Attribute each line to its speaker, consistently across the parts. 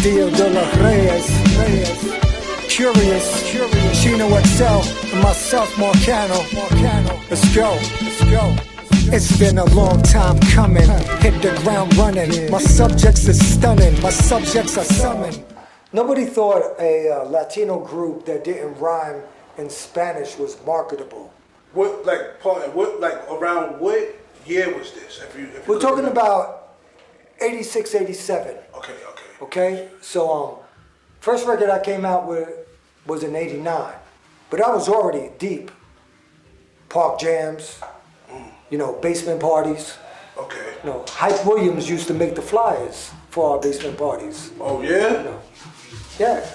Speaker 1: Dio de los Reyes, Curious, Chino XL, and myself, Marcano. Let's go. It's been a long time coming, hit the ground running. My subjects are stunning, my subjects are summoned. Nobody thought a Latino group that didn't rhyme in Spanish was marketable.
Speaker 2: Around what year was this?
Speaker 1: We're talking about 86, 87. Okay, so first record I came out with was in 89, but I was already deep. Park jams, basement parties.
Speaker 2: Okay.
Speaker 1: Hype Williams used to make the flyers for our basement parties.
Speaker 2: Oh yeah?
Speaker 1: Yeah.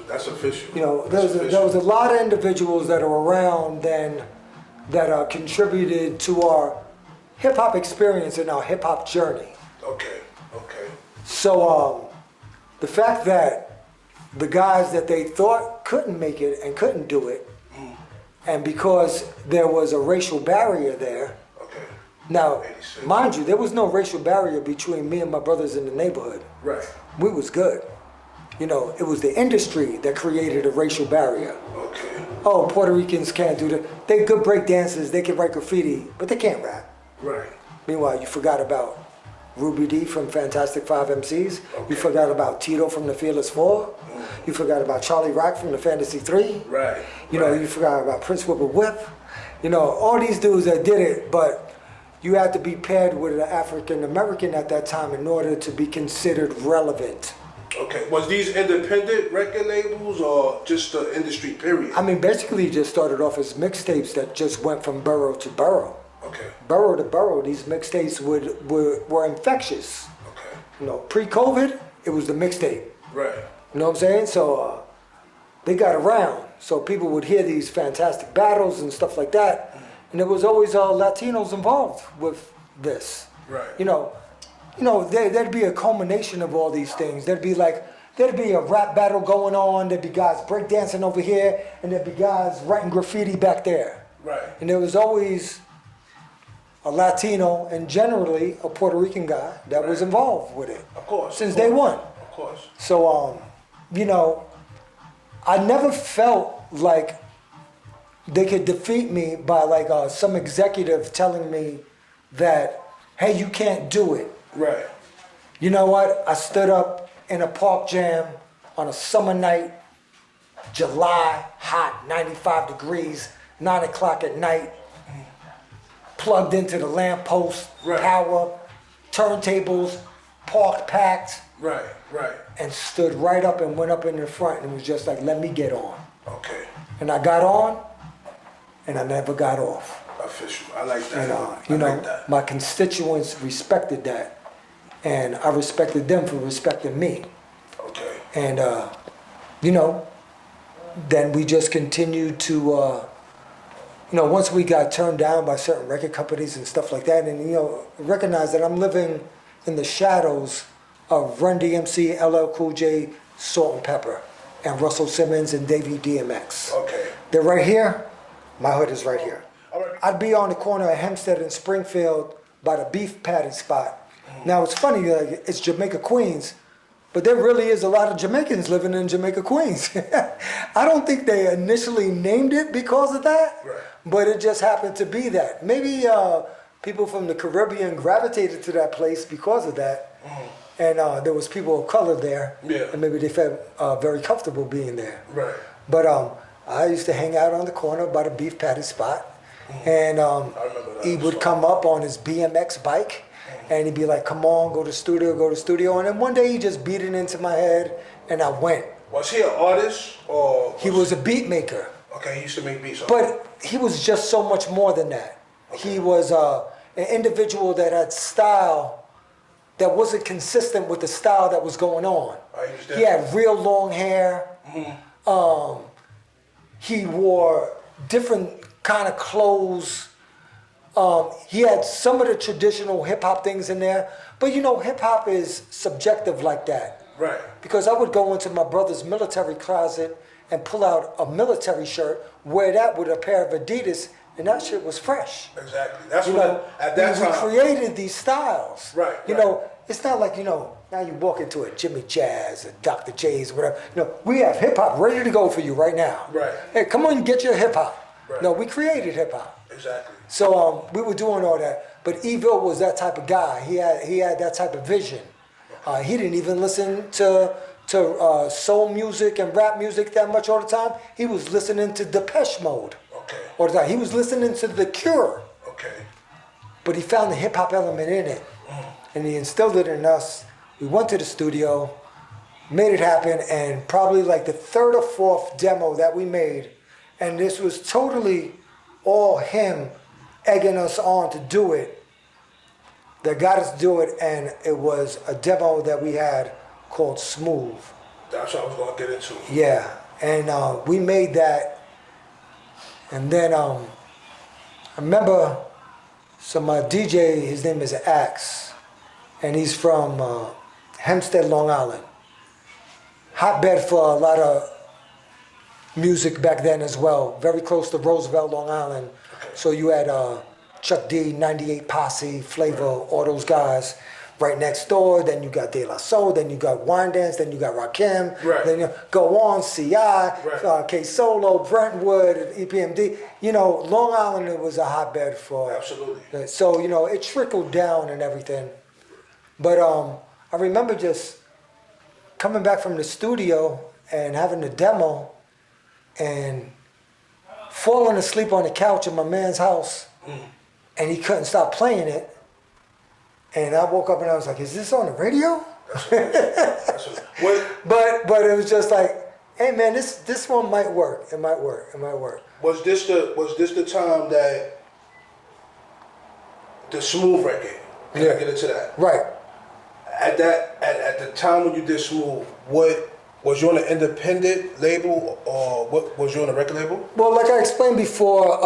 Speaker 2: That's official.
Speaker 1: There was a lot of individuals that are around then that contributed to our hip hop experience and our hip hop journey.
Speaker 2: Okay.
Speaker 1: So the fact that the guys that they thought couldn't make it and couldn't do it, and because there was a racial barrier there.
Speaker 2: Okay.
Speaker 1: Now, mind you, there was no racial barrier between me and my brothers in the neighborhood.
Speaker 2: Right.
Speaker 1: We was good. It was the industry that created a racial barrier.
Speaker 2: Okay.
Speaker 1: Oh, Puerto Ricans can't do that. They good break dancers, they can write graffiti, but they can't rap.
Speaker 2: Right.
Speaker 1: Meanwhile, you forgot about Ruby D from Fantastic Five MCs. Okay. You forgot about Tito from the Fearless Four. You forgot about Charlie Rock from the Fantasy 3.
Speaker 2: Right.
Speaker 1: You forgot about Prince Whip. All these dudes that did it, but you had to be paired with an African American at that time in order to be considered relevant.
Speaker 2: Okay. Was these independent record labels or just the industry period?
Speaker 1: I mean, basically it just started off as mixtapes that just went from borough to borough.
Speaker 2: Okay.
Speaker 1: Borough to borough, these mixtapes were infectious.
Speaker 2: Okay.
Speaker 1: Pre-COVID, it was the mixtape.
Speaker 2: Right.
Speaker 1: You know what I'm saying? So they got around. So people would hear these fantastic battles and stuff like that. And there was always Latinos involved with this.
Speaker 2: Right.
Speaker 1: There'd be a culmination of all these things. There'd be a rap battle going on. There'd be guys breakdancing over here. And there'd be guys writing graffiti back there.
Speaker 2: Right.
Speaker 1: And there was always a Latino and generally a Puerto Rican guy that was involved with it.
Speaker 2: Of course.
Speaker 1: Since day one.
Speaker 2: Of course.
Speaker 1: So, I never felt like they could defeat me by some executive telling me that, hey, you can't do it.
Speaker 2: Right.
Speaker 1: You know what? I stood up in a park jam on a summer night, July, hot, 95 degrees, 9 o'clock at night, plugged into the lamppost, power, turntables, parked packed.
Speaker 2: Right.
Speaker 1: And stood right up and went up in the front and was just like, let me get on.
Speaker 2: Okay.
Speaker 1: And I got on, and I never got off.
Speaker 2: Official. I like that.
Speaker 1: And, my constituents respected that. And I respected them for respecting me.
Speaker 2: Okay.
Speaker 1: And, then we just continued to, once we got turned down by certain record companies and stuff like that, and, recognize that I'm living in the shadows of Run DMC, LL Cool J, Salt and Pepper, and Russell Simmons and Davey DMX.
Speaker 2: Okay.
Speaker 1: They're right here. My hood is right here.
Speaker 2: All right.
Speaker 1: I'd be on the corner of Hempstead and Springfield by the beef patty spot. Now it's funny, it's Jamaica, Queens, but there really is a lot of Jamaicans living in Jamaica, Queens. I don't think they initially named it because of that, but it just happened to be that. Maybe people from the Caribbean gravitated to that place because of that. And there was people of color there, and maybe they felt very comfortable being there.
Speaker 2: Right.
Speaker 1: But I used to hang out on the corner by the beef patty spot, and he would come up on his BMX bike, and he'd be like, "Come on, go to studio." And then one day he just beat it into my head, and I went.
Speaker 2: Was he an artist or?
Speaker 1: He was a beat maker.
Speaker 2: Okay, he used to make beats.
Speaker 1: But he was just so much more than that. Okay. He was an individual that had style that wasn't consistent with the style that was going on. He had real long hair. He wore different kind of clothes. He had some of the traditional hip-hop things in there. But hip-hop is subjective like that.
Speaker 2: Right.
Speaker 1: Because I would go into my brother's military closet and pull out a military shirt, wear that with a pair of Adidas, and that shit was fresh.
Speaker 2: Exactly. That's what at that time
Speaker 1: we created these styles.
Speaker 2: Right.
Speaker 1: You know, it's not like, now you walk into a Jimmy Jazz or Dr. J's or whatever. We have hip hop ready to go for you right now.
Speaker 2: Right.
Speaker 1: Hey, come on and get your hip hop.
Speaker 2: Right.
Speaker 1: No, we created hip hop.
Speaker 2: Exactly.
Speaker 1: So we were doing all that. But Evil was that type of guy. He had that type of vision. He didn't even listen to soul music and rap music that much all the time. He was listening to Depeche Mode.
Speaker 2: Okay.
Speaker 1: All the time. He was listening to The Cure.
Speaker 2: Okay.
Speaker 1: But he found the hip hop element in it. And he instilled it in us. We went to the studio, made it happen, and probably like the third or fourth demo that we made, and this was totally all him egging us on to do it, that got us to do it, and it was a demo that we had called Smooth.
Speaker 2: That's what I was going to get into.
Speaker 1: Yeah, and we made that, and then I remember some DJ, his name is Axe, and he's from Hempstead, Long Island. Hotbed for a lot of music back then as well. Very close to Roosevelt, Long Island.
Speaker 2: Okay.
Speaker 1: So you had Chuck D, 98 Posse, Flavor, all those guys right next door. Then you got De La Soul. Then you got Wine Dance. Then you got Rakim.
Speaker 2: Right.
Speaker 1: Then you go on, CI,
Speaker 2: Right.
Speaker 1: K Solo, Brentwood, EPMD. Long Island, it was a hotbed for.
Speaker 2: Absolutely.
Speaker 1: So, it trickled down and everything. But I remember just coming back from the studio and having the demo and falling asleep on the couch in my man's house, and he couldn't stop playing it. And I woke up and I was like, "Is this on the radio?" But it was just like, "Hey man, this one might work. It might work. It might work."
Speaker 2: Was this the time that the Smooth record? Can I get into that?
Speaker 1: Right.
Speaker 2: At the time when you did Smooth, what was you on an independent label or what was you on a record label?
Speaker 1: Well, like I explained before,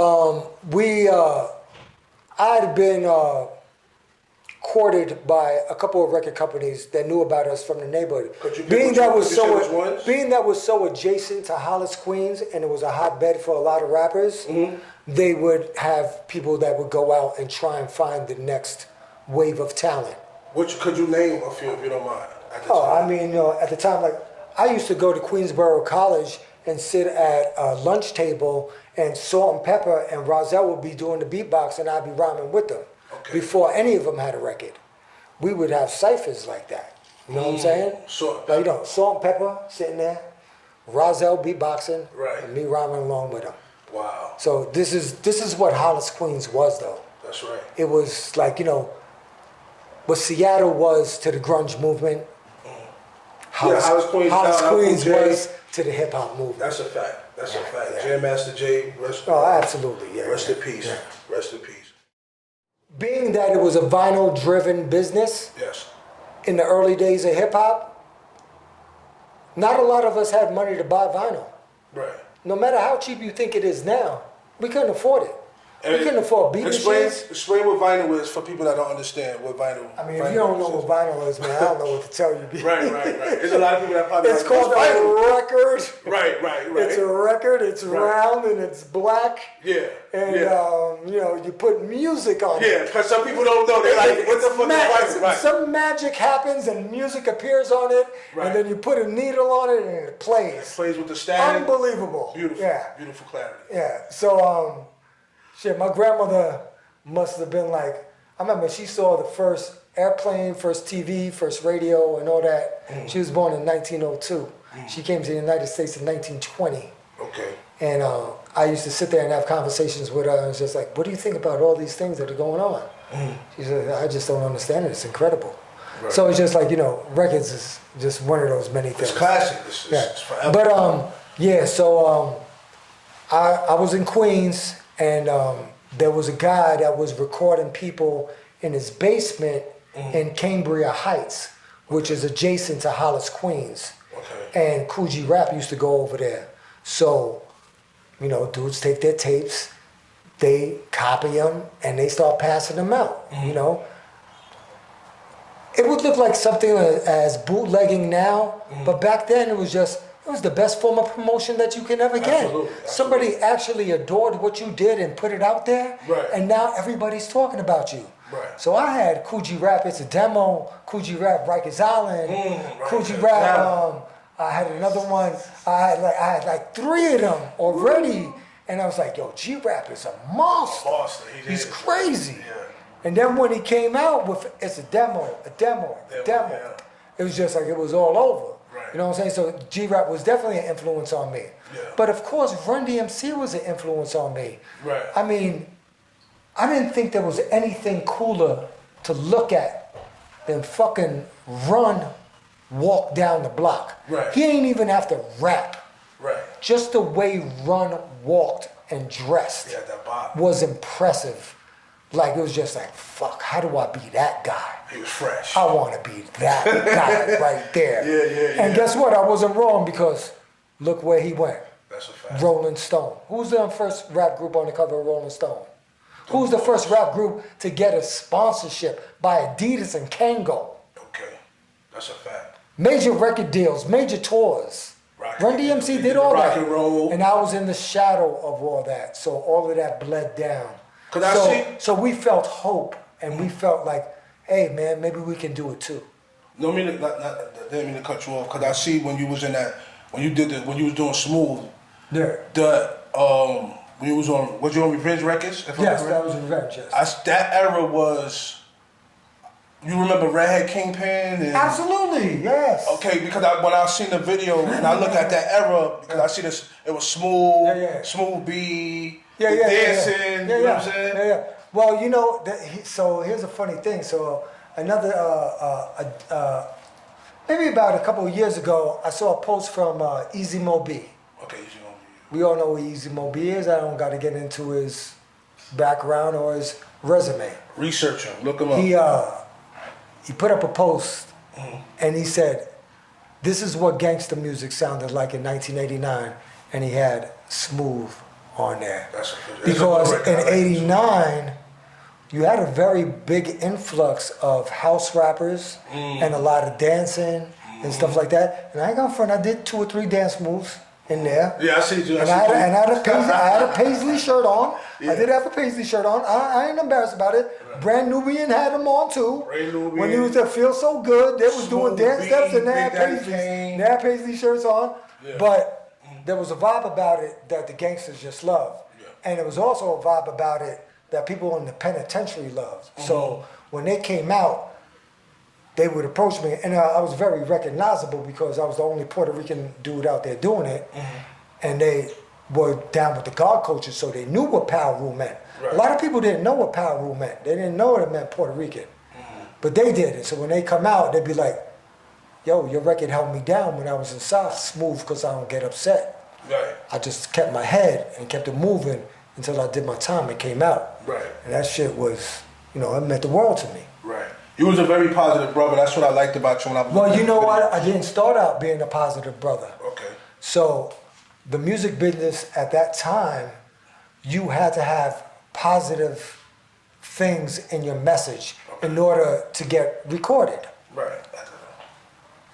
Speaker 1: I had been courted by a couple of record companies that knew about us from the neighborhood. Being that was so adjacent to Hollis, Queens, and it was a hotbed for a lot of rappers, they would have people that would go out and try and find the next wave of talent.
Speaker 2: Which could you name a few if you don't mind?
Speaker 1: At the time, like I used to go to Queensborough College and sit at a lunch table, and Salt and Pepper and Rozelle would be doing the beatbox, and I'd be rhyming with them.
Speaker 2: Okay.
Speaker 1: Before any of them had a record, we would have ciphers like that. You know what I'm saying?
Speaker 2: Salt
Speaker 1: Salt and Pepper sitting there, Rozelle beatboxing,
Speaker 2: right,
Speaker 1: and me rhyming along with them.
Speaker 2: Wow.
Speaker 1: So this is what Hollis, Queens was, though.
Speaker 2: That's right.
Speaker 1: It was like what Seattle was to the grunge movement. Hollis, Queens was to the hip hop movement.
Speaker 2: That's a fact. That's a fact. Yeah. Jam Master Jay,
Speaker 1: absolutely. Yeah.
Speaker 2: Rest in peace. Yeah. Rest in peace.
Speaker 1: Being that it was a vinyl-driven business,
Speaker 2: yes,
Speaker 1: in the early days of hip hop, not a lot of us had money to buy vinyl.
Speaker 2: Right.
Speaker 1: No matter how cheap you think it is now, we couldn't afford it. We couldn't afford beat machines.
Speaker 2: Explain what vinyl is for people that don't understand what vinyl.
Speaker 1: I mean, if you don't know what vinyl is, man, I don't know what to tell you.
Speaker 2: Right. There's a lot of people that probably.
Speaker 1: It's called a record.
Speaker 2: Right.
Speaker 1: It's a record. It's round and it's black.
Speaker 2: Yeah.
Speaker 1: And you put music on it.
Speaker 2: Yeah, because some people don't know. They're like, what the fuck is vinyl? Right.
Speaker 1: Some magic happens and music appears on it, and then you put a needle on it and it plays.
Speaker 2: It plays with the static.
Speaker 1: Unbelievable.
Speaker 2: Beautiful. Yeah. Beautiful clarity.
Speaker 1: Yeah. So my grandmother must have been like, I remember she saw the first airplane, first TV, first radio, and all that. She was born in 1902. She came to the United States in 1920.
Speaker 2: Okay.
Speaker 1: And I used to sit there and have conversations with her, and it's just like, what do you think about all these things that are going on? She said, I just don't understand it. It's incredible. Right. So it's just like, records is just one of those many things.
Speaker 2: It's classic. It's forever.
Speaker 1: But, so I was in Queens, and there was a guy that was recording people in his basement in Cambria Heights, which is adjacent to Hollis, Queens. Okay. And Coogee Rap used to go over there. So, dudes take their tapes, they copy them, and they start passing them out, It would look like something as bootlegging now, but back then it was the best form of promotion that you can ever get.
Speaker 2: Absolutely.
Speaker 1: Somebody actually adored what you did and put it out there,
Speaker 2: right.
Speaker 1: And now everybody's talking about you.
Speaker 2: Right.
Speaker 1: So I had Coogee Rap, It's a Demo, Coogee Rap, Rikers Island, Coogee Rap. I had another one. I had like 3 of them already, and I was like, yo, G-Rap is a monster. He's crazy.
Speaker 2: Yeah.
Speaker 1: And then when he came out with It's a Demo,
Speaker 2: Yeah.
Speaker 1: it was just like it was all over.
Speaker 2: Right.
Speaker 1: You know what I'm saying? So G-Rap was definitely an influence on me.
Speaker 2: Yeah.
Speaker 1: But of course, Run DMC was an influence on me.
Speaker 2: Right.
Speaker 1: I mean, I didn't think there was anything cooler to look at than fucking Run walk down the block.
Speaker 2: Right.
Speaker 1: He ain't even have to rap.
Speaker 2: Right.
Speaker 1: Just the way Run walked and dressed
Speaker 2: that bop.
Speaker 1: was impressive. Like, it was just like, fuck, how do I be that guy?
Speaker 2: He was fresh.
Speaker 1: I want to be that guy right there.
Speaker 2: Yeah.
Speaker 1: And guess what? I wasn't wrong because look where he went.
Speaker 2: That's a fact.
Speaker 1: Rolling Stone. Who's the first rap group on the cover of Rolling Stone? Who's the first rap group to get a sponsorship by Adidas and Kango?
Speaker 2: Okay, that's a fact.
Speaker 1: Major record deals, major tours. Run DMC did all that.
Speaker 2: Rock and roll.
Speaker 1: And I was in the shadow of all that. So all of that bled down. So we felt hope, and we felt like, hey man, maybe we can do it too.
Speaker 2: No, didn't mean to cut you off, because I see when you was in that, when you was doing Smooth,
Speaker 1: Yeah.
Speaker 2: when you was on Revenge Records?
Speaker 1: Yes, that was Revenge, yes.
Speaker 2: That era was, you remember Redhead Kingpin? And,
Speaker 1: Absolutely, yes.
Speaker 2: Okay, because when I seen the video, and I look at that era, because I see this, it was Smooth, Smooth B, dancing, you know what I'm saying?
Speaker 1: Yeah. Well, you know, so here's a funny thing. So another, maybe about a couple of years ago, I saw a post from Easy Mo B.
Speaker 2: Okay, Easy Mo B.
Speaker 1: We all know who Easy Mo B is. I don't got to get into his background or his resume.
Speaker 2: Research him, look him up.
Speaker 1: He put up a post, and he said, this is what gangster music sounded like in 1989, and he had Smooth on there. Because in 89, you had a very big influx of house rappers and a lot of dancing and stuff like that. And I ain't gonna front, I did 2 or 3 dance moves in there.
Speaker 2: Yeah, I see you.
Speaker 1: I had a paisley shirt on. Yeah. I did have a paisley shirt on. I ain't embarrassed about it. Right. Brand Nubian had them on too. When he was there, Feel So Good, they was doing dance steps and they had paisley shirts on. Yeah. But there was a vibe about it that the gangsters just loved. Yeah. And there was also a vibe about it that people in the penitentiary loved. So when they came out, they would approach me, and I was very recognizable because I was the only Puerto Rican dude out there doing it. And they were down with the God culture, so they knew what Powerule meant. Right. A lot of people didn't know what Powerule meant. They didn't know it meant Puerto Rican. But they did it. So when they come out, they'd be like, yo, your record held me down when I was inside. Smooth because I don't get upset.
Speaker 2: Right.
Speaker 1: I just kept my head and kept it moving until I did my time and came out.
Speaker 2: Right.
Speaker 1: And that shit was, you know, it meant the world to me.
Speaker 2: Right. You was a very positive brother. That's what I liked about you when I was.
Speaker 1: Well, you know what? I didn't start out being a positive brother.
Speaker 2: Okay.
Speaker 1: So the music business at that time, you had to have positive things in your message in order to get recorded.
Speaker 2: Right.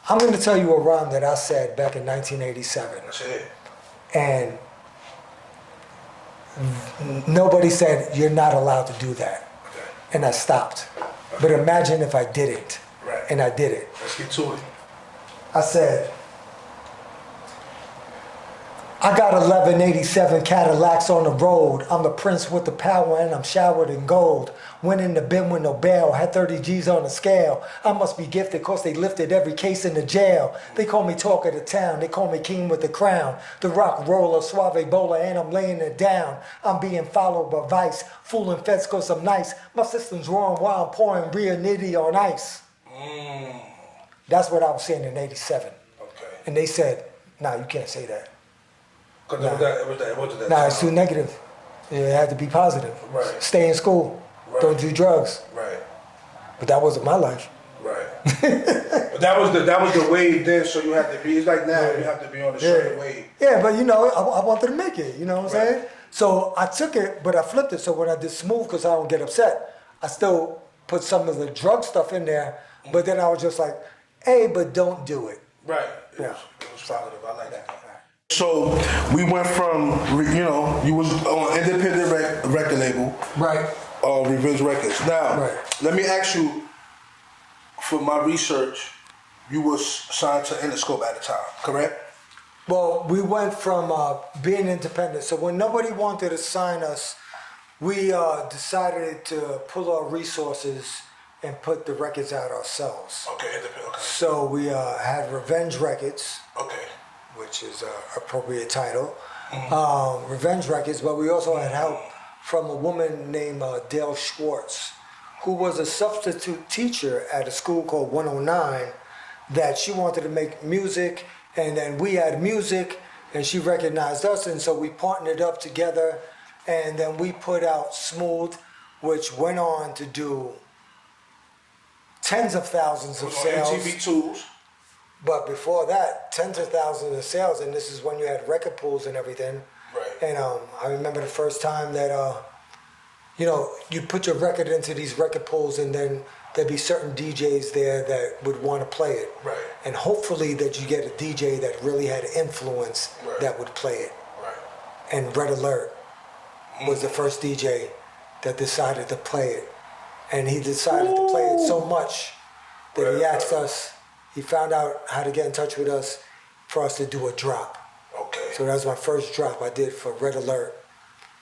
Speaker 1: I'm going to tell you a rhyme that I said back in 1987.
Speaker 2: That's it.
Speaker 1: And nobody said, you're not allowed to do that.
Speaker 2: Okay.
Speaker 1: And I stopped. Okay. But imagine if I didn't.
Speaker 2: Right.
Speaker 1: And I did it.
Speaker 2: Let's get to it.
Speaker 1: I said, I got 1187 Cadillacs on the road. I'm the prince with the power and I'm showered in gold. Went in the bin with no bail, had 30 G's on the scale. I must be gifted cause they lifted every case in the jail. They call me talk of the town, they call me king with the crown. The rock roller, suave bowler, and I'm laying it down. I'm being followed by vice, fooling feds cause I'm nice. My system's wrong while I'm pouring real nitty on ice. That's what I was saying in 87.
Speaker 2: Okay.
Speaker 1: And they said, nah, you can't say that.
Speaker 2: Nah,
Speaker 1: it's too negative. It had to be positive.
Speaker 2: Right.
Speaker 1: Stay in school. Right. Don't do drugs.
Speaker 2: Right.
Speaker 1: But that wasn't my life.
Speaker 2: Right. But that was the wave then, so you have to be, it's like now you have to be on the certain wave.
Speaker 1: Yeah, but you know, I wanted to make it, you know what I'm saying? So I took it, but I flipped it. So when I did Smooth, because I don't get upset, I still put some of the drug stuff in there, but then I was just like, hey, but don't do it.
Speaker 2: Right. It was positive. I like that. So we went from, you know, you was on an independent record label.
Speaker 1: Right.
Speaker 2: Revenge Records. Now,
Speaker 1: Right.
Speaker 2: let me ask you, for my research, you was signed to Interscope at the time, correct?
Speaker 1: Well, we went from being independent. So when nobody wanted to sign us, we decided to pull our resources and put the records out ourselves.
Speaker 2: Okay, independent. Okay.
Speaker 1: So we had Revenge Records,
Speaker 2: Okay.
Speaker 1: which is an appropriate title. Revenge Records, but we also had help from a woman named Dale Schwartz, who was a substitute teacher at a school called 109, that she wanted to make music, and then we had music, and she recognized us, and so we partnered up together, and then we put out Smooth, which went on to do tens of thousands of sales.
Speaker 2: MTV2s.
Speaker 1: But before that, tens of thousands of sales, and this is when you had record pools and everything.
Speaker 2: Right.
Speaker 1: And I remember the first time that, you put your record into these record pools, and then there'd be certain DJs there that would want to play it.
Speaker 2: Right.
Speaker 1: And hopefully that you get a DJ that really had influence that would play it.
Speaker 2: Right.
Speaker 1: And Red Alert was the first DJ that decided to play it. And he decided to play it so much that he asked us, he found out how to get in touch with us for us to do a drop.
Speaker 2: Okay.
Speaker 1: So that was my first drop I did for Red Alert.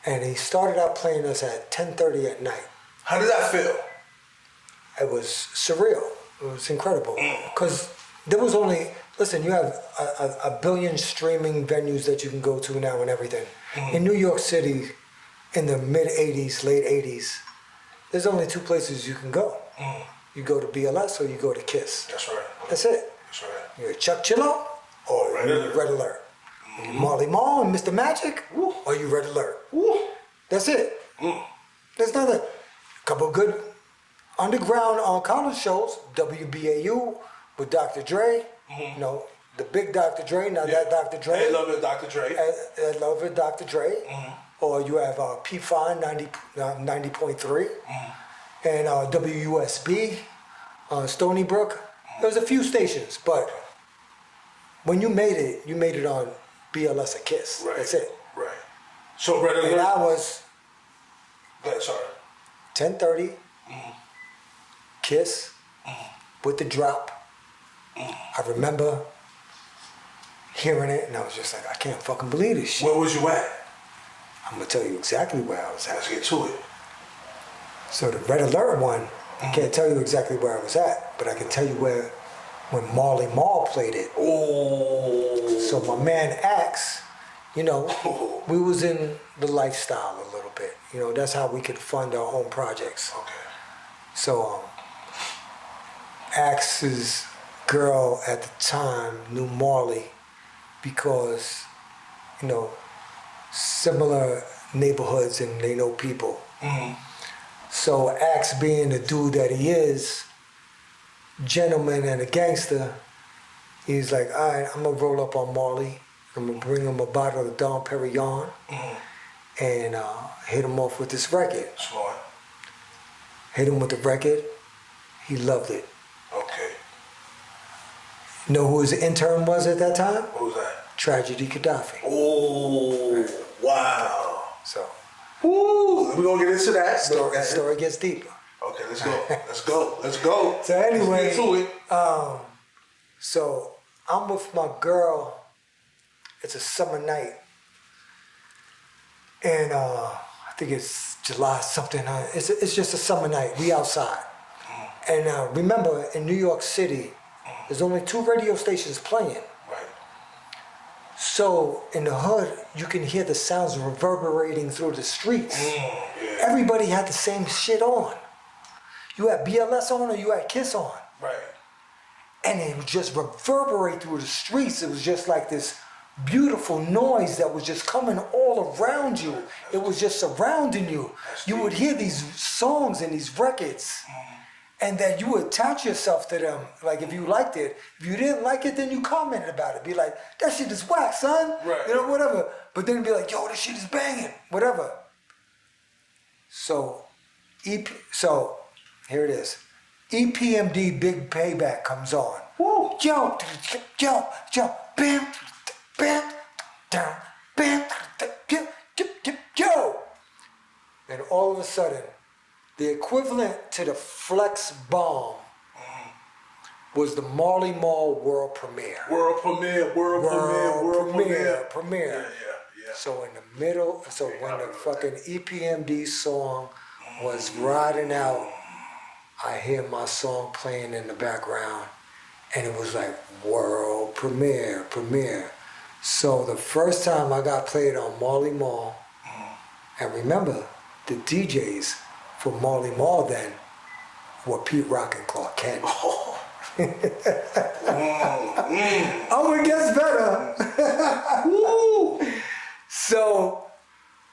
Speaker 1: And he started out playing us at 10:30 at night.
Speaker 2: How did that feel?
Speaker 1: It was surreal. It was incredible. Because there was only, listen, you have a billion streaming venues that you can go to now and everything. In New York City, in the mid-'80s, late '80s, there's only two places you can go. You go to BLS or you go to KISS.
Speaker 2: That's right.
Speaker 1: That's it.
Speaker 2: That's right.
Speaker 1: You're Chuck Chillo or you're Red Alert. You're Marley Marl and Mr. Magic or you Red Alert. That's it. There's another couple good underground college shows. WBAU with Dr. Dre. The big Dr. Dre, not that Dr. Dre.
Speaker 2: Hey, love it, Dr. Dre.
Speaker 1: I love it, Dr. Dre. Or you have P5 90.3 and WUSB, Stony Brook. There's a few stations, but when you made it on BLS or KISS.
Speaker 2: Right.
Speaker 1: That's it.
Speaker 2: Right. So Red Alert.
Speaker 1: And I was
Speaker 2: Sorry.
Speaker 1: 10:30, KISS with the drop. I remember hearing it, and I was just like, I can't fucking believe this shit.
Speaker 2: Where was you at?
Speaker 1: I'm gonna tell you exactly where I was at.
Speaker 2: Let's get to it.
Speaker 1: So the Red Alert one, I can't tell you exactly where I was at, but I can tell you where when Marley Marl played it.
Speaker 2: Oh.
Speaker 1: So my man Axe, we was in the lifestyle a little bit. That's how we could fund our own projects.
Speaker 2: Okay.
Speaker 1: So Axe's girl at the time knew Marley because, similar neighborhoods and they know people. So Axe, being the dude that he is, gentleman and a gangster, he's like, all right, I'm gonna roll up on Marley. I'm gonna bring him a bottle of Dom Perignon and hit him off with this record.
Speaker 2: Smart.
Speaker 1: Hit him with the record. He loved it.
Speaker 2: Okay.
Speaker 1: You know who his intern was at that time?
Speaker 2: Who was that?
Speaker 1: Tragedy Gaddafi.
Speaker 2: Oh, wow.
Speaker 1: So.
Speaker 2: Woo! We're gonna get into that.
Speaker 1: The story gets deeper.
Speaker 2: Okay, let's go. Let's go. Let's go.
Speaker 1: So anyway,
Speaker 2: let's get to it.
Speaker 1: So I'm with my girl. It's a summer night, and I think it's July something. It's just a summer night. We outside, and remember in New York City, there's only 2 radio stations playing.
Speaker 2: Right.
Speaker 1: So in the hood, you can hear the sounds reverberating through the streets.
Speaker 2: Yeah.
Speaker 1: Everybody had the same shit on. You had BLS on or you had KISS on.
Speaker 2: Right.
Speaker 1: And it would just reverberate through the streets. It was just like this beautiful noise that was just coming all around you. It was just surrounding you. You would hear these songs and these records. And then you would attach yourself to them, like if you liked it. If you didn't like it, then you commented about it. Be like, that shit is whack, son.
Speaker 2: Right.
Speaker 1: Whatever. But then be like, yo, this shit is banging. Whatever. So here it is. EPMD Big Payback comes on. Woo! Yo, bam, bam, down, bam, yo. And all of a sudden, The equivalent to the Flex Bomb was the Marley Marl world premiere.
Speaker 2: World premiere. Yeah.
Speaker 1: So in the middle, so when the fucking EPMD song was riding out, I hear my song playing in the background, and it was like world premiere. So the first time I got played on Marley Marl, and remember, the DJs for Marley Marl then were Pete Rock and Clark Kent. Oh, it gets better. So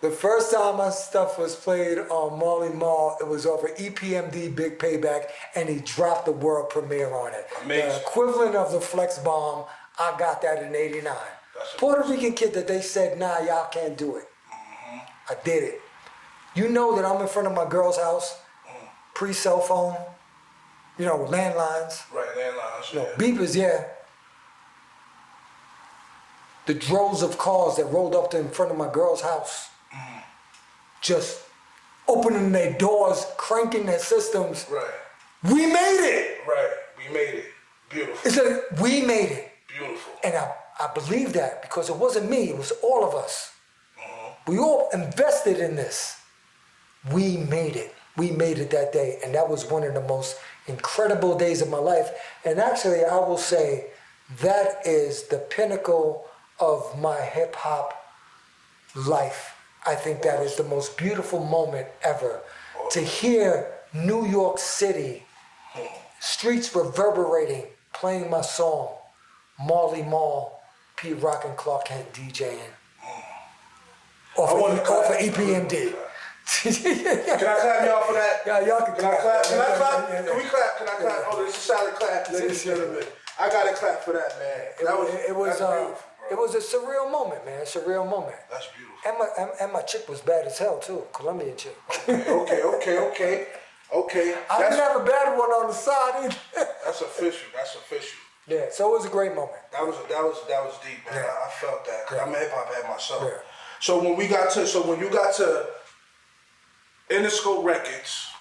Speaker 1: the first time my stuff was played on Marley Marl, it was over EPMD Big Payback, and he dropped the world premiere on it.
Speaker 2: Amazing.
Speaker 1: The equivalent of the Flex Bomb, I got that in '89. Puerto Rican kid that they said, nah, y'all can't do it. I did it. You know that I'm in front of my girl's house, pre-cell phone, landlines.
Speaker 2: Right, landlines,
Speaker 1: Beepers, yeah. The droves of cars that rolled up in front of my girl's house, just opening their doors, cranking their systems.
Speaker 2: Right.
Speaker 1: We made it.
Speaker 2: Right, we made it. Beautiful.
Speaker 1: It's like, we made it.
Speaker 2: Beautiful.
Speaker 1: And I believe that because it wasn't me, it was all of us. We all invested in this. We made it. We made it that day. And that was one of the most incredible days of my life. And actually, I will say that is the pinnacle of my hip hop life. I think that is the most beautiful moment ever. To hear New York City, streets reverberating, playing my song, Marley Marl, Pete Rock and Clark Kent DJing. Off of EPMD.
Speaker 2: Can I clap y'all for that?
Speaker 1: Yeah, y'all can clap.
Speaker 2: Can I clap? Can we clap? Can I clap? Oh, this is a solid clap. Ladies and gentlemen, I gotta clap for that, man.
Speaker 1: It was a surreal moment, man. Surreal moment.
Speaker 2: That's beautiful.
Speaker 1: And my chick was bad as hell too, Colombian chick.
Speaker 2: Okay.
Speaker 1: I didn't have a bad one on the side either.
Speaker 2: That's official.
Speaker 1: Yeah, so it was a great moment.
Speaker 2: That was deep, man.
Speaker 1: Yeah.
Speaker 2: I felt that because I'm a hip hop head myself.
Speaker 1: Yeah.
Speaker 2: So when you got to Interscope Records.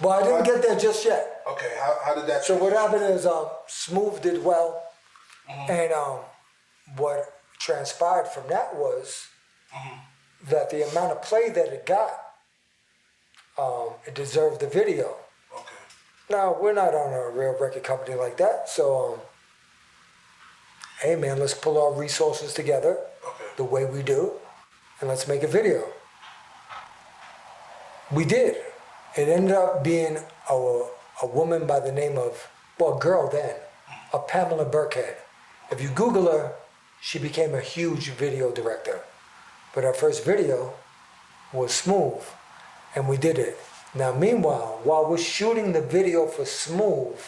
Speaker 1: Well, I didn't get there just yet.
Speaker 2: Okay, how did that?
Speaker 1: So what happened is Smooth did well, and what transpired from that was that the amount of play that it got, it deserved the video.
Speaker 2: Okay.
Speaker 1: Now we're not on a real record company like that, so hey man, let's pull our resources together the way we do, and let's make a video. We did. It ended up being a woman by the name of, well, a girl then, of Pamela Burkhead. If you Google her, she became a huge video director. But our first video was Smooth, and we did it. Now, meanwhile, while we're shooting the video for Smooth,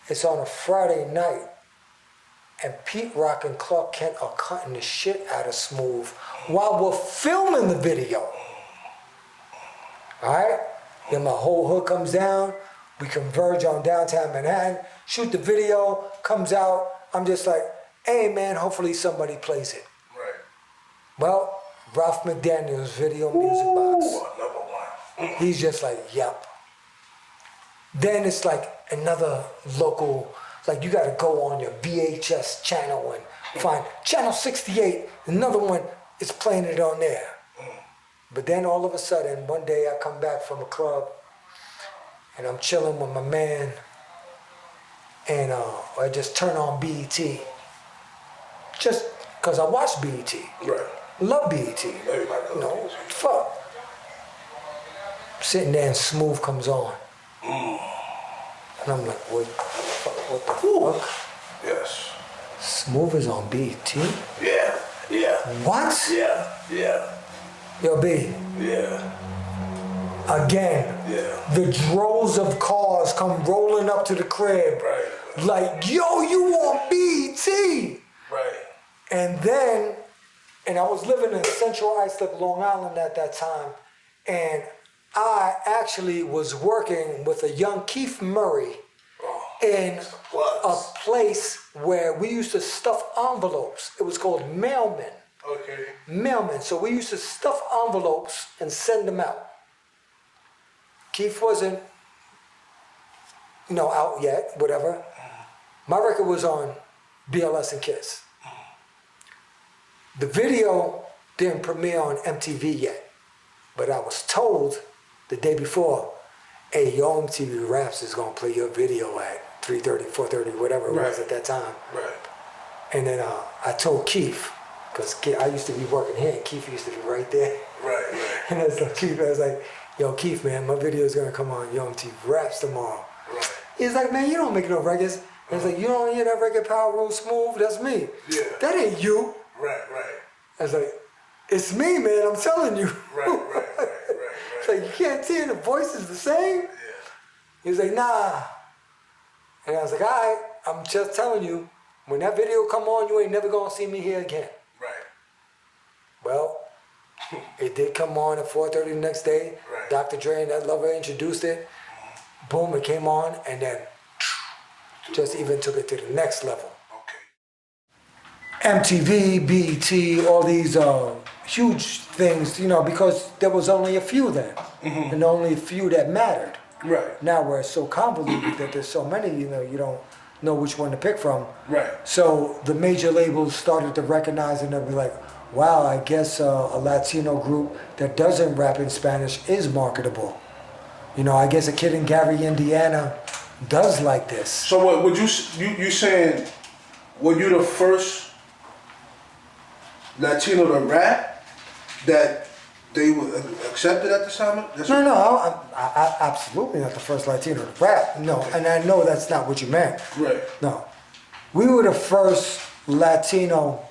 Speaker 1: it's on a Friday night, and Pete Rock and Clark Kent are cutting the shit out of Smooth while we're filming the video. All right? Then my whole hood comes down. We converge on downtown Manhattan. Shoot the video. Comes out. I'm just like, hey, man, hopefully somebody plays it.
Speaker 2: Right.
Speaker 1: Well, Ralph McDaniel's Video Music Box.
Speaker 2: Number one.
Speaker 1: He's just like, yep. Then it's like another local, like you got to go on your VHS channel and find channel 68. Another one is playing it on there. But then all of a sudden, one day I come back from a club and I'm chilling with my man, and I just turn on B.E.T. just because I watch B.E.T.
Speaker 2: Right.
Speaker 1: Love B.E.T.
Speaker 2: Everybody loves B.E.T.
Speaker 1: Fuck. Sitting there and Smooth comes on. And I'm like, what the fuck?
Speaker 2: Yes.
Speaker 1: Smooth is on B.E.T.?
Speaker 2: Yeah.
Speaker 1: What?
Speaker 2: Yeah.
Speaker 1: Yo, B.
Speaker 2: Yeah.
Speaker 1: Again.
Speaker 2: Yeah.
Speaker 1: The droves of cars come rolling up to the crib.
Speaker 2: Right.
Speaker 1: Like, yo, you on B.E.T.
Speaker 2: Right.
Speaker 1: And then, and I was living in Central Islip, Long Island at that time, and I actually was working with a young Keith Murray in a place where we used to stuff envelopes. It was called Mailman.
Speaker 2: Okay.
Speaker 1: Mailman. So we used to stuff envelopes and send them out. Keith wasn't, out yet, whatever. My record was on BLS and Kiss. The video didn't premiere on MTV yet, but I was told the day before, hey, your MTV Raps is gonna play your video at 3:30, 4:30, whatever it was at that time.
Speaker 2: Right.
Speaker 1: And then I told Keith, because I used to be working here, and Keith used to be right there.
Speaker 2: Right.
Speaker 1: And I was like, yo, Keith, man, my video is gonna come on Yo MTV Raps tomorrow.
Speaker 2: Right.
Speaker 1: He's like, man, you don't make no records. I was like, you don't hear that record, Powerule Smooth? That's me.
Speaker 2: Yeah.
Speaker 1: That ain't you.
Speaker 2: Right.
Speaker 1: I was like, it's me, man, I'm telling you.
Speaker 2: Right.
Speaker 1: It's like, you can't hear the voice is the same?
Speaker 2: Yeah.
Speaker 1: He was like, nah. And I was like, all right, I'm just telling you, when that video come on, you ain't never gonna see me here again.
Speaker 2: Right.
Speaker 1: Well, it did come on at 4:30 the next day.
Speaker 2: Right.
Speaker 1: Dr. Dre and That Lover introduced it. Boom, it came on, and then just even took it to the next level.
Speaker 2: Okay.
Speaker 1: MTV, B.E.T, all these huge things, because there was only a few then, and only a few that mattered.
Speaker 2: Right.
Speaker 1: Now where it's so convoluted that there's so many, you don't know which one to pick from.
Speaker 2: Right.
Speaker 1: So the major labels started to recognize and they'll be like, wow, I guess a Latino group that doesn't rap in Spanish is marketable. I guess a kid in Gary, Indiana does like this.
Speaker 2: So what would you saying, were you the first Latino to rap that they were accepted at the time?
Speaker 1: No, I'm absolutely not the first Latino to rap. No, okay. And I know that's not what you meant.
Speaker 2: Right.
Speaker 1: No. We were the first Latino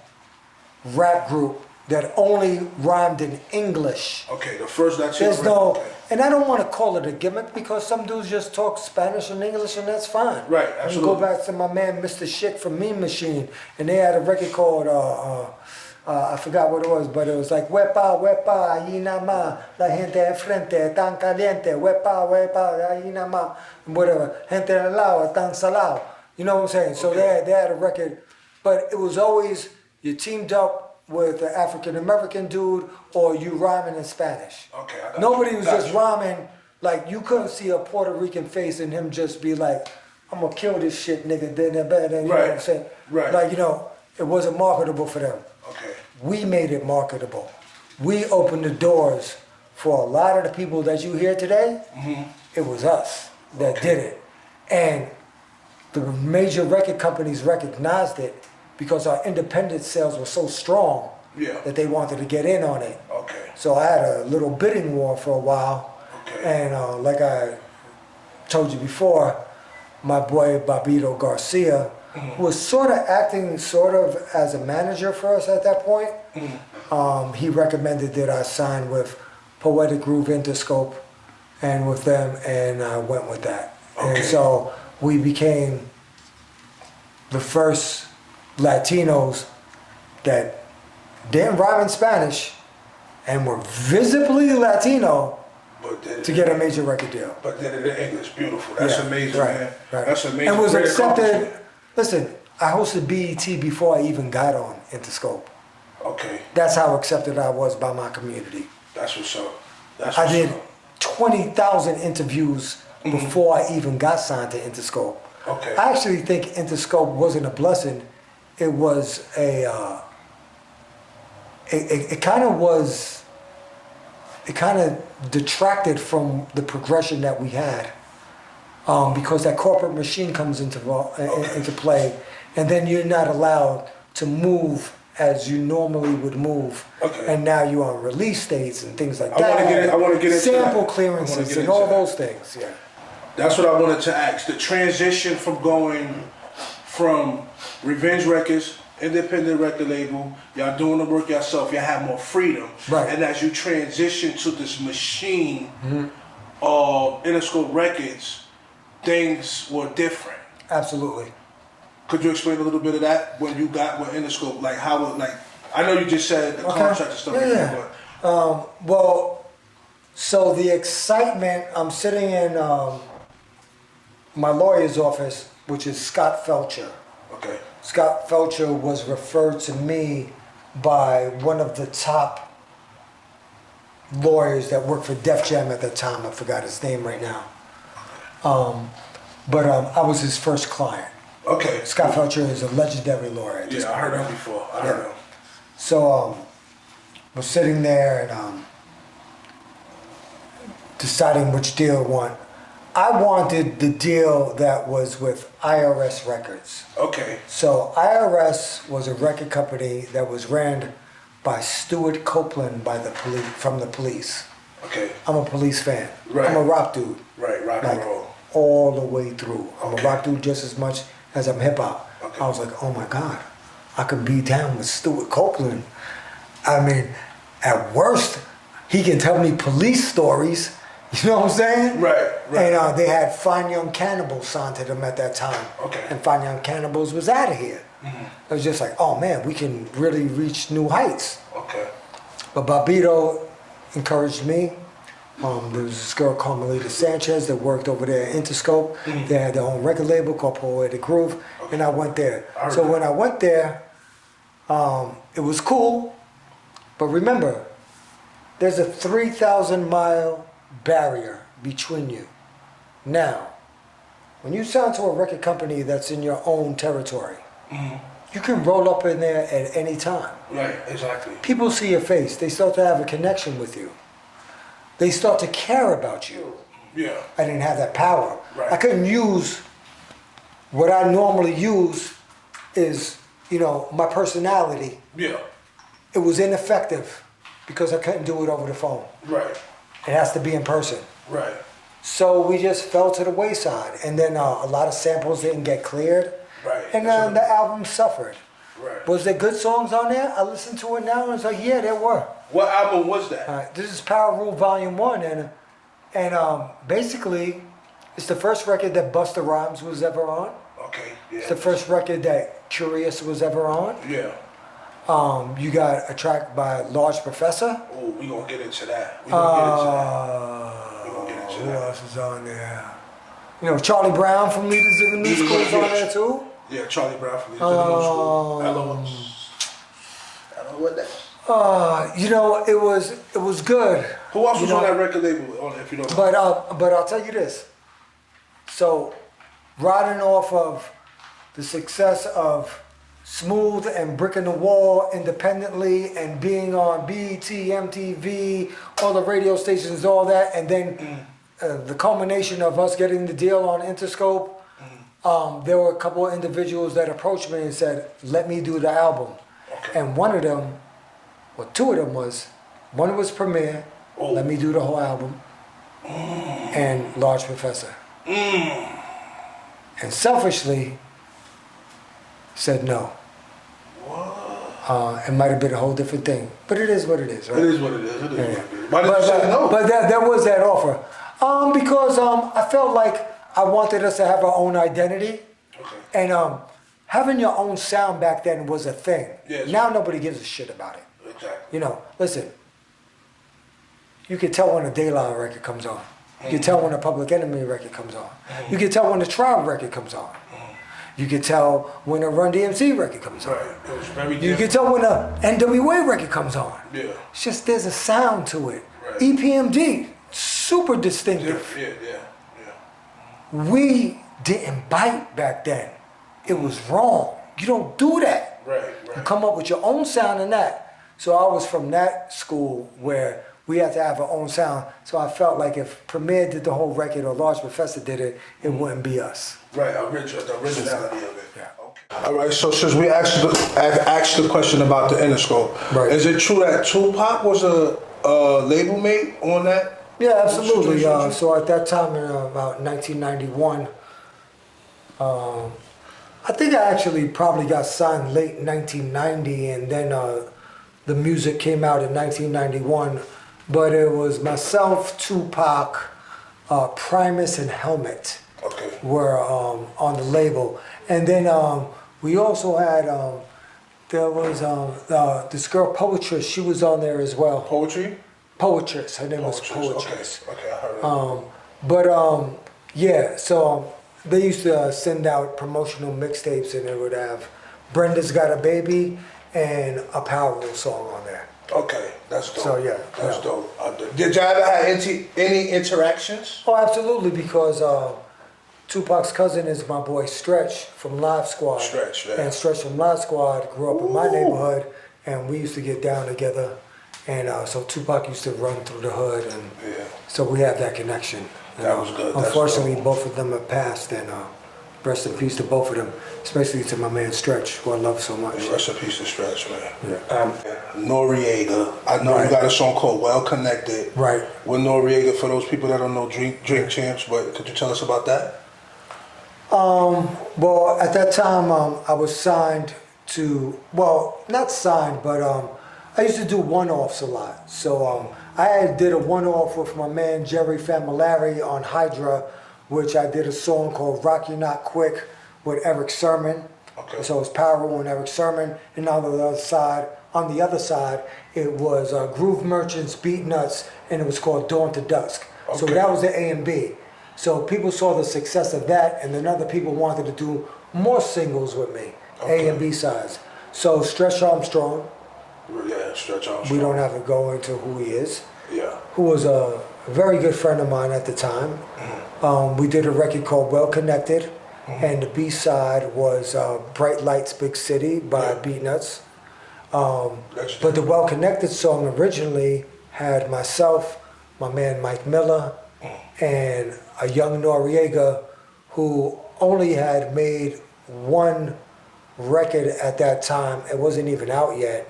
Speaker 1: rap group that only rhymed in English.
Speaker 2: Okay, the first Latino
Speaker 1: There's
Speaker 2: rap.
Speaker 1: no,
Speaker 2: okay.
Speaker 1: And I don't want to call it a gimmick because some dudes just talk Spanish and English and that's fine.
Speaker 2: Right, absolutely.
Speaker 1: And go back to my man Mr. Schick from Mean Machine, and they had a record called I forgot what it was, but it was like Huepa, huepa, allí nada más, la gente de frente, tan caliente, huepa, huepa, allí nada más, whatever, gente al lado, tan salado. You know what I'm saying? So
Speaker 2: okay.
Speaker 1: they had a record, but it was always you teamed up with an African American dude or you rhyming in Spanish.
Speaker 2: Okay,
Speaker 1: Nobody was just rhyming, like you couldn't see a Puerto Rican face and him just be like, I'm gonna kill this shit, nigga, then you know what I'm saying?
Speaker 2: Right.
Speaker 1: Like, it wasn't marketable for them.
Speaker 2: Okay.
Speaker 1: We made it marketable. We opened the doors for a lot of the people that you hear today. It was us that did it. And the major record companies recognized it because our independent sales were so strong that they wanted to get in on it.
Speaker 2: Okay.
Speaker 1: So I had a little bidding war for a while.
Speaker 2: Okay.
Speaker 1: And like I told you before, my boy Babito Garcia was sort of acting as a manager for us at that point. He recommended that I sign with Poetic Groove Interscope and with them, and I went with that.
Speaker 2: Okay.
Speaker 1: And so we became the first Latinos that didn't rhyme in Spanish and were visibly Latino to get a major record deal.
Speaker 2: But then in English, beautiful. That's amazing, man.
Speaker 1: Right.
Speaker 2: That's amazing.
Speaker 1: And was accepted. Listen, I hosted B.E.T before I even got on Interscope.
Speaker 2: Okay.
Speaker 1: That's how accepted I was by my community.
Speaker 2: That's what's up.
Speaker 1: I did 20,000 interviews before I even got signed to Interscope.
Speaker 2: Okay.
Speaker 1: I actually think Interscope wasn't a blessing. It was it kind of detracted from the progression that we had. Because that corporate machine comes into play, and then you're not allowed to move as you normally would move.
Speaker 2: Okay.
Speaker 1: And now you're on release dates and things like that.
Speaker 2: I want to get into
Speaker 1: sample
Speaker 2: that.
Speaker 1: clearances and all those things. Yeah.
Speaker 2: That's what I wanted to ask. The transition from going from Revenge Records, independent record label, y'all doing the work yourself, y'all have more freedom.
Speaker 1: Right.
Speaker 2: And as you transition to this machine of Interscope Records, things were different.
Speaker 1: Absolutely.
Speaker 2: Could you explain a little bit of that when you got with Interscope? Like how it, I know you just said the contract and stuff like that, but
Speaker 1: well, so the excitement, I'm sitting in my lawyer's office, which is Scott Felcher.
Speaker 2: okay.
Speaker 1: Scott Felcher was referred to me by one of the top lawyers that worked for Def Jam at that time. I forgot his name right now. But I was his first client.
Speaker 2: Okay.
Speaker 1: Scott Felcher is a legendary lawyer.
Speaker 2: Yeah, I heard him before. I heard him.
Speaker 1: So we're sitting there and deciding which deal I want. I wanted the deal that was with IRS Records.
Speaker 2: Okay.
Speaker 1: So IRS was a record company that was ran by Stuart Copeland from the Police.
Speaker 2: Okay.
Speaker 1: I'm a Police fan.
Speaker 2: Right.
Speaker 1: I'm a rock dude.
Speaker 2: Right, rock and roll.
Speaker 1: All the way through. I'm a rock dude just as much as I'm hip hop.
Speaker 2: Okay.
Speaker 1: I was like, oh my God, I could be down with Stuart Copeland. I mean, at worst, he can tell me police stories. You know what I'm saying?
Speaker 2: Right.
Speaker 1: And they had Fine Young Cannibals signed to them at that time.
Speaker 2: Okay.
Speaker 1: And Fine Young Cannibals was out of here. It was just like, oh man, we can really reach new heights.
Speaker 2: Okay.
Speaker 1: But Bobito encouraged me. There was this girl called Melita Sanchez that worked over there at Interscope. They had their own record label called Poetic Groove, and I went there. So when I went there, it was cool. But remember, there's a 3,000-mile barrier between you. Now, when you sign to a record company that's in your own territory, you can roll up in there at any time.
Speaker 2: Right, exactly.
Speaker 1: People see your face. They start to have a connection with you. They start to care about you.
Speaker 2: Yeah.
Speaker 1: I didn't have that power.
Speaker 2: Right.
Speaker 1: I couldn't use what I normally use is, my personality.
Speaker 2: Yeah.
Speaker 1: It was ineffective because I couldn't do it over the phone.
Speaker 2: Right.
Speaker 1: It has to be in person.
Speaker 2: Right.
Speaker 1: So we just fell to the wayside. And then a lot of samples didn't get cleared.
Speaker 2: Right.
Speaker 1: And the album suffered.
Speaker 2: Right.
Speaker 1: Was there good songs on there? I listened to it now and it's like, yeah, there were.
Speaker 2: What album was that?
Speaker 1: This is Powerule Volume 1. And basically, it's the first record that Busta Rhymes was ever on.
Speaker 2: Okay. Yeah.
Speaker 1: It's the first record that Curious was ever on.
Speaker 2: Yeah.
Speaker 1: You got a track by Large Professor.
Speaker 2: Oh, we gonna get into that.
Speaker 1: Who else is on there? Charlie Brown from Leaders of the New School is on there too.
Speaker 2: Yeah, Charlie Brown from Leaders of the New School. I don't know what that.
Speaker 1: It was good.
Speaker 2: Who else was on that record label? If you don't know.
Speaker 1: But I'll tell you this. So, riding off of the success of Smooth and Brick in the Wall independently and being on B.E.T, MTV, all the radio stations, all that, and then the culmination of us getting the deal on Interscope, there were a couple of individuals that approached me and said, let me do the album.
Speaker 2: Okay.
Speaker 1: And one of them, well, two of them one was Premier, let me do the whole album, and Large Professor. And selfishly said no. It might have been a whole different thing, but it is what it is, right?
Speaker 2: It is what it is. It is what it is. Why did
Speaker 1: But
Speaker 2: you say no?
Speaker 1: But there was that offer, because I felt like I wanted us to have our own identity,
Speaker 2: Okay.
Speaker 1: and having your own sound back then was a thing.
Speaker 2: Yes.
Speaker 1: Now nobody gives a shit about it.
Speaker 2: Exactly.
Speaker 1: Listen. You can tell when a Dayline record comes on. You can tell when a Public Enemy record comes on. You can tell when a Tribe record comes on. You can tell when a Run DMC record comes on.
Speaker 2: Right. It was very different.
Speaker 1: You can tell when a NWA record comes on.
Speaker 2: Yeah.
Speaker 1: It's just there's a sound to it.
Speaker 2: Right.
Speaker 1: EPMD, super distinctive.
Speaker 2: Yeah.
Speaker 1: We didn't bite back then. It was wrong. You don't do that.
Speaker 2: Right.
Speaker 1: You come up with your own sound in that. So I was from that school where we had to have our own sound. So I felt like if Premier did the whole record or Large Professor did it, it wouldn't be us.
Speaker 2: Right, the originality of it.
Speaker 1: Yeah.
Speaker 2: Okay. All right, so since we asked the question about the Interscope,
Speaker 1: right.
Speaker 2: Is it true that Tupac was a label mate on that?
Speaker 1: Yeah, absolutely. So at that time, in about 1991, I think I actually probably got signed late 1990, and then the music came out in 1991. But it was myself, Tupac, Primus, and Helmet were on the label. And then we also had, there was this girl, Poetress, she was on there as well.
Speaker 2: Poetry?
Speaker 1: Poetress, her name was Poetress.
Speaker 2: Okay, I heard it.
Speaker 1: But yeah, so they used to send out promotional mixtapes and it would have Brenda's Got a Baby and a Powerule song on there.
Speaker 2: Okay, that's dope.
Speaker 1: So yeah,
Speaker 2: that's dope. Did y'all ever have any interactions?
Speaker 1: Oh, absolutely, because Tupac's cousin is my boy Stretch from Live Squad.
Speaker 2: Stretch, yeah.
Speaker 1: And Stretch from Live Squad grew up in my neighborhood, and we used to get down together. And so Tupac used to run through the hood, and so we have that connection.
Speaker 2: That was good.
Speaker 1: Unfortunately, both of them have passed, and rest in peace to both of them, especially to my man Stretch, who I love so much.
Speaker 2: Yeah, rest in peace to Stretch, man.
Speaker 1: Yeah.
Speaker 2: Noriega. I know you got a song called Well Connected.
Speaker 1: Right.
Speaker 2: With Noriega, for those people that don't know Drink Champs, but could you tell us about that?
Speaker 1: Well, at that time, I was signed to, well, not signed, but I used to do one-offs a lot. So I did a one-off with my man Jerry Familari on Hydra, which I did a song called Rock You Not Quick with Eric Sermon.
Speaker 2: Okay.
Speaker 1: So it's Powerule and Eric Sermon. And on the other side, it was Groove Merchants, Beat Nuts, and it was called Dawn to Dusk. Okay. So that was the A and B. So people saw the success of that, and then other people wanted to do more singles with me, A and B sides. So Stretch Armstrong.
Speaker 2: Yeah, Stretch Armstrong.
Speaker 1: We don't have to go into who he is.
Speaker 2: Yeah.
Speaker 1: Who was a very good friend of mine at the time. We did a record called Well Connected, and the B side was Bright Lights, Big City by Beat Nuts. But the Well Connected song originally had myself, my man Mike Miller, and a young Noriega who only had made one record at that time. It wasn't even out yet.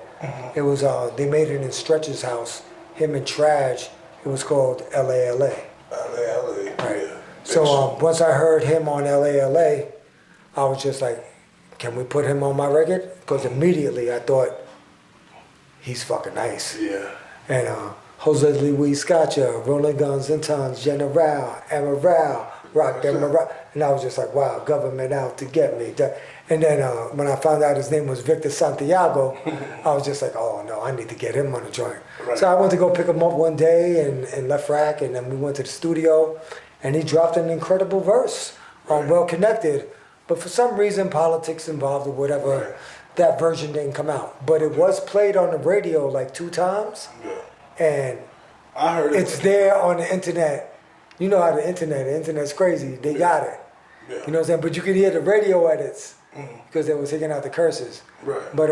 Speaker 1: It was they made it in Stretch's house, him and Traj. It was called LALA.
Speaker 2: LALA.
Speaker 1: Right.
Speaker 2: Yeah.
Speaker 1: So once I heard him on LALA, I was just like, can we put him on my record? Because immediately I thought, he's fucking nice.
Speaker 2: Yeah.
Speaker 1: And Jose Luis Scotcha, Rolling Guns and Tons, General, Amaral, Rock Amaral. And I was just like, wow, government out to get me. And then when I found out his name was Victor Santiago, I was just like, oh no, I need to get him on the joint. Right. So I went to go pick him up one day in Left Rack, and then we went to the studio, and he dropped an incredible verse on Well Connected. But for some reason, politics involved or whatever, that version didn't come out. But it was played on the radio like 2 times. Yeah. And
Speaker 2: I heard
Speaker 1: it's there on the internet. You know how the internet's crazy. They got it. Yeah. You know what I'm saying? But you could hear the radio edits because they were taking out the curses.
Speaker 2: Right.
Speaker 1: But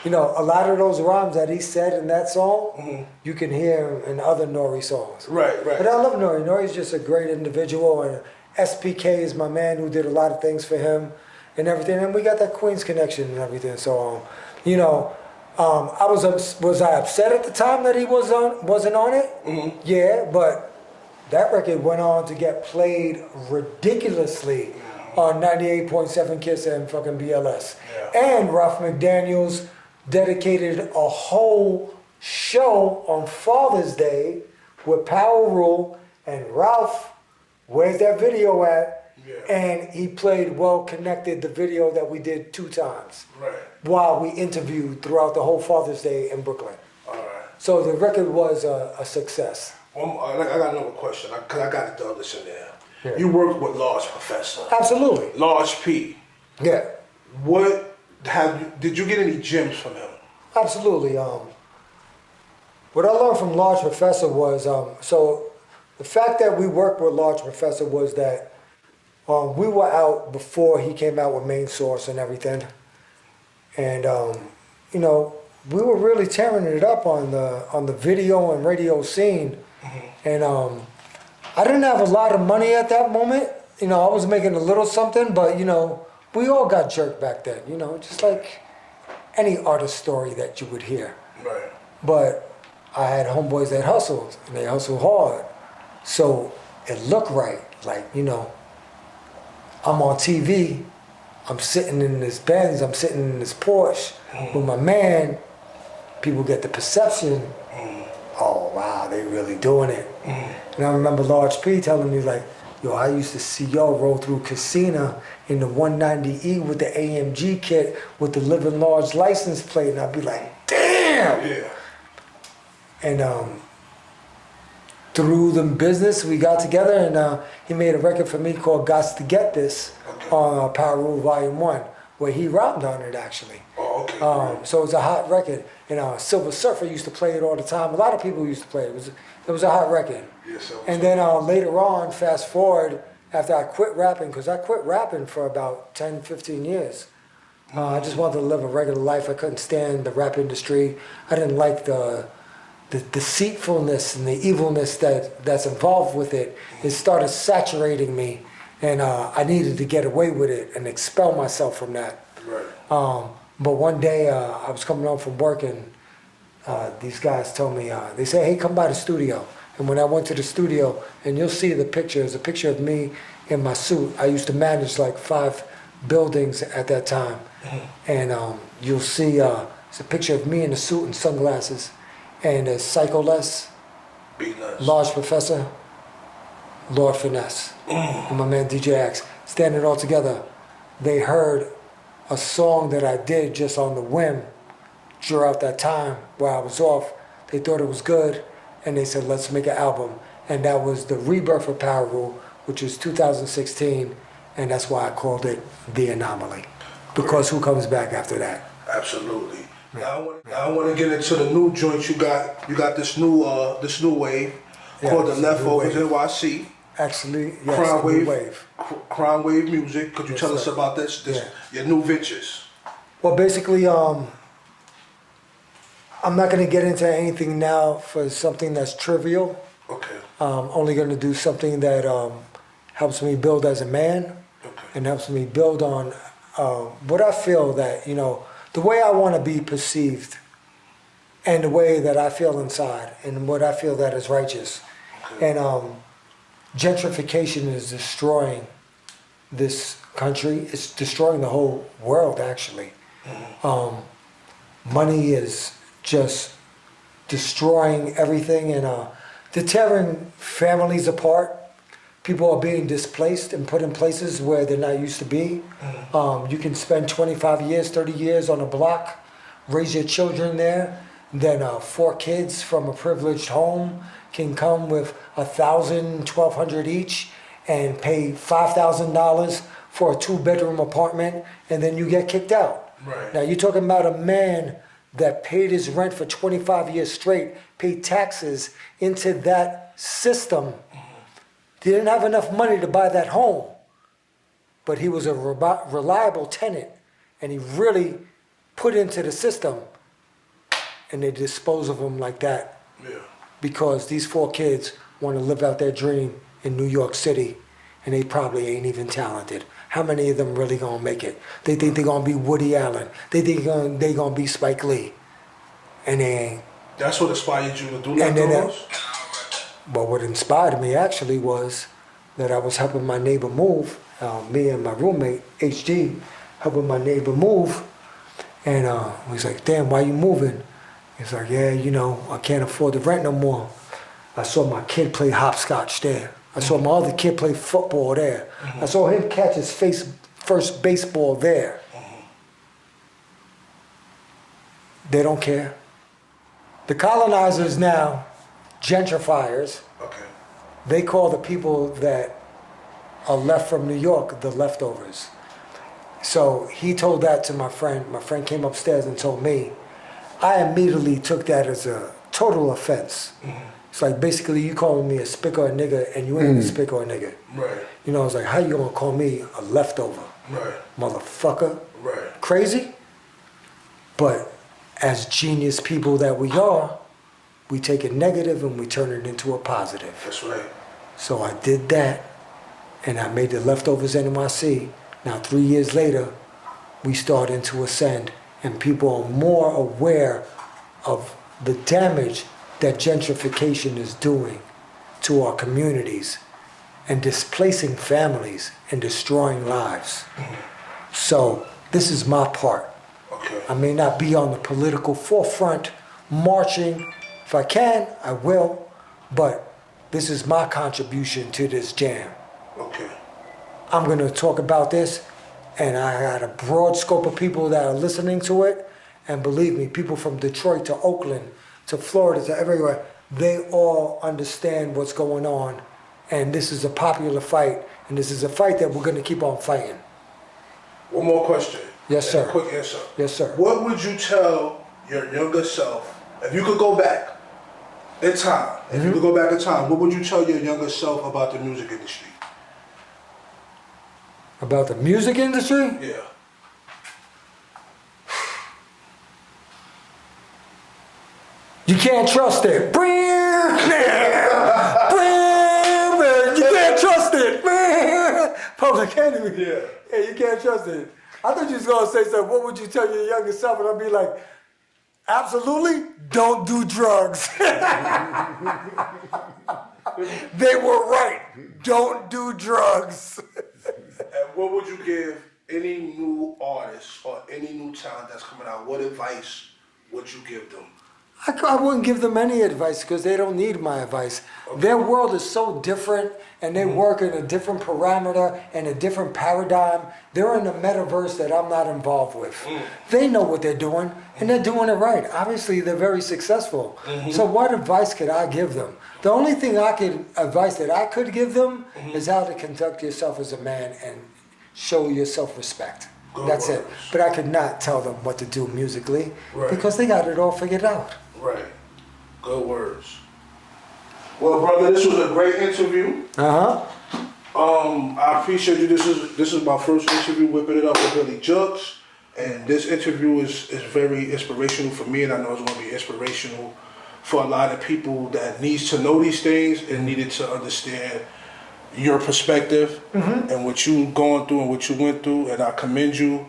Speaker 1: you know, a lot of those rhymes that he said in that song, you can hear in other NORE songs.
Speaker 2: Right, right.
Speaker 1: But I love NORE. NORE's just a great individual, and SPK is my man who did a lot of things for him and everything. And we got that Queens connection and everything. So, you know, was I upset at the time that he wasn't on it? Yeah, but that record went on to get played ridiculously on 98.7 KISS and fucking BLS. Yeah. And Ralph McDaniels dedicated a whole show on Father's Day with Powerule and Ralph. Where's that video at? Yeah. And he played Well Connected, the video that we did 2 times. Right. While we interviewed throughout the whole Father's Day in Brooklyn. All right. So the record was a success.
Speaker 2: I got another question, because I got to throw this in there. Yeah. You worked with Large Professor.
Speaker 1: Absolutely.
Speaker 2: Large P.
Speaker 1: Yeah.
Speaker 2: Did you get any gems from him?
Speaker 1: Absolutely. What I learned from Large Professor was, so the fact that we worked with Large Professor was that we were out before he came out with Main Source and everything. And, you know, we were really tearing it up on the video and radio scene. And I didn't have a lot of money at that moment. You know, I was making a little something, but, you know, we all got jerked back then, you know, just like any artist story that you would hear. Right. But I had homeboys that hustled, and they hustled hard. So it looked right. Like, you know, I'm on TV, I'm sitting in this Benz, I'm sitting in this Porsche with my man. People get the perception, oh, wow, they really doing it. And I remember Large P telling me, like, yo, I used to see y'all roll through Casino in the 190E with the AMG kit with the Living Large license plate, and I'd be like, damn! Yeah. And through the business, we got together, and he made a record for me called Gots to Get This on Powerule Volume 1, where he rapped on it, actually. Oh.
Speaker 2: Oh, okay.
Speaker 1: So it was a hot record. And Silver Surfer used to play it all the time. A lot of people used to play it. It was a hot record.
Speaker 2: Yes,
Speaker 1: And then later on, fast forward, after I quit rapping, because I quit rapping for about 10, 15 years. I just wanted to live a regular life. I couldn't stand the rap industry. I didn't like the deceitfulness and the evilness that's involved with it. It started saturating me, and I needed to get away with it and expel myself from that.
Speaker 2: Right.
Speaker 1: But one day I was coming home from work, and these guys told me, they said, hey, come by the studio. And when I went to the studio, and you'll see the picture, it's a picture of me in my suit. I used to manage like 5 buildings at that time. And you'll see it's a picture of me in a suit and sunglasses, and a Psycho Les, Large Professor, Lord Finesse, and my man DJ Axe, standing all together. They heard a song that I did just on the whim throughout that time where I was off. They thought it was good, and they said, let's make an album. And that was the rebirth of Powerule, which was 2016, and that's why I called it The Anomaly. Because who comes back after that?
Speaker 2: Absolutely. Yeah. I want to get into the new joint you got. You got this new wave called the Leftovers NYC.
Speaker 1: Actually, yes, Crimewave.
Speaker 2: Crimewave music. Could you tell us about this your new ventures?
Speaker 1: Well, basically, I'm not going to get into anything now for something that's trivial.
Speaker 2: Okay.
Speaker 1: I'm only going to do something that helps me build as a man, and helps me build on what I feel that, the way I want to be perceived, and the way that I feel inside, and what I feel that is righteous. Okay. And gentrification is destroying this country. It's destroying the whole world, actually. Money is just destroying everything, and they're tearing families apart. People are being displaced and put in places where they're not used to be. You can spend 25 years, 30 years on a block, raise your children there. Then 4 kids from a privileged home can come with $1,000, $1,200 each and pay $5,000 for a 2-bedroom apartment, and then you get kicked out.
Speaker 2: Right.
Speaker 1: Now you're talking about a man that paid his rent for 25 years straight, paid taxes into that system. He didn't have enough money to buy that home, but he was a reliable tenant, and he really put into the system, and they dispose of him like that.
Speaker 2: Yeah. Because
Speaker 1: these 4 kids want to live out their dream in New York City, and they probably ain't even talented. How many of them really gonna make it? They think they're gonna be Woody Allen. They think they gonna be Spike Lee, and they ain't.
Speaker 2: That's what inspired you to do Leftovers?
Speaker 1: But what inspired me actually was that I was helping my neighbor move, me and my roommate, HD, helping my neighbor move. And he's like, damn, why you moving? He's like, yeah, I can't afford the rent no more. I saw my kid play hopscotch there. I saw my other kid play football there. I saw him catch his first baseball there. They don't care. The colonizers now, gentrifiers, they call the people that are left from New York the leftovers. So he told that to my friend. My friend came upstairs and told me. I immediately took that as a total offense. It's like basically you calling me a spick or a nigga, and you ain't a spick or a nigga.
Speaker 2: Right.
Speaker 1: I was like, how you gonna call me a leftover?
Speaker 2: Right.
Speaker 1: Motherfucker.
Speaker 2: Right.
Speaker 1: Crazy? But as genius people that we are, we take a negative and we turn it into a positive.
Speaker 2: That's right.
Speaker 1: So I did that, and I made the Leftovers NYC. Now 3 years later, we starting to ascend, and people are more aware of the damage that gentrification is doing to our communities and displacing families and destroying lives. So this is my part.
Speaker 2: Okay.
Speaker 1: I may not be on the political forefront marching. If I can, I will, but this is my contribution to this jam.
Speaker 2: Okay.
Speaker 1: I'm going to talk about this, and I got a broad scope of people that are listening to it, and believe me, people from Detroit to Oakland to Florida to everywhere, they all understand what's going on, and this is a popular fight, and this is a fight that we're going to keep on fighting.
Speaker 2: One more question.
Speaker 1: Yes, sir.
Speaker 2: Quick answer.
Speaker 1: Yes, sir.
Speaker 2: What would you tell your younger self if you could go back in time? If you could go back in time, what would you tell your younger self about the music industry?
Speaker 1: About the music industry?
Speaker 2: Yeah.
Speaker 1: You can't trust it. You can't trust it. Public Enemy. Yeah, you can't trust it. I thought you was going to say something. What would you tell your younger self? And I'd be like, absolutely, don't do drugs. They were right. Don't do drugs.
Speaker 2: And what would you give any new artist or any new talent that's coming out? What advice would you give them?
Speaker 1: I wouldn't give them any advice because they don't need my advice. Okay. Their world is so different and they work in a different parameter and a different paradigm. They're in a metaverse that I'm not involved with. They know what they're doing and they're doing it right. Obviously, they're very successful. So what advice could I give them? The only advice that I could give them is how to conduct yourself as a man and show your self-respect. That's it. But I could not tell them what to do musically because they got it all figured out.
Speaker 2: Right. Good words. Well, brother, this was a great interview. I appreciate you. This is my first interview, Whipping It Up with Billy Jux. And this interview is very inspirational for me, and I know it's going to be inspirational for a lot of people that needs to know these things and needed to understand your perspective and what you going through and what you went through. And I commend you,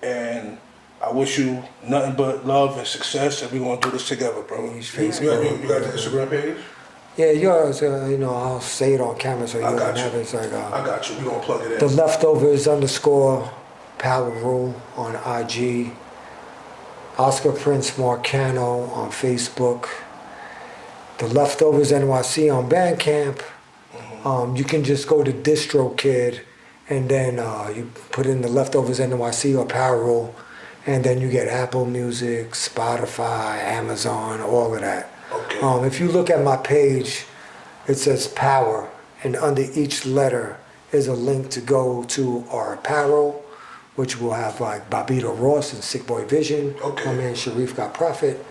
Speaker 2: and I wish you nothing but love and success, and we're going to do this together, bro. You got the Instagram page?
Speaker 1: Yeah, yours, I'll say it on camera so you don't have it. Like,
Speaker 2: I got you. We're going to plug it in.
Speaker 1: The Leftovers _Powerule on IG. Oscar Prince Marcano on Facebook. The Leftovers NYC on Bandcamp. You can just go to DistroKid and then you put in the Leftovers NYC or Powerule, and then you get Apple Music, Spotify, Amazon, all of that.
Speaker 2: Okay.
Speaker 1: If you look at my page, it says Power, and under each letter is a link to go to our apparel, which will have like Bobito Ross and Sick Boy Vision. My man Sharif Got Profit.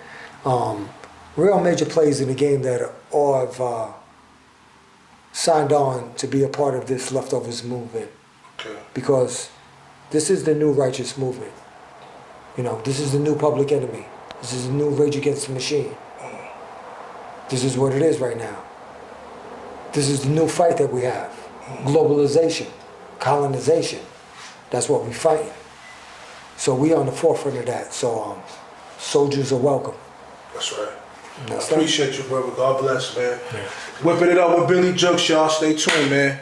Speaker 1: Real major players in the game that all have signed on to be a part of this Leftovers movement. Because this is the new righteous movement. This is the new Public Enemy. This is the new Rage Against the Machine. This is what it is right now. This is the new fight that we have. Globalization, colonization. That's what we're fighting. So we on the forefront of that. So soldiers are welcome.
Speaker 2: That's right. I appreciate you, brother. God bless, man. Whipping it up with Billy Jux, y'all. Stay tuned, man.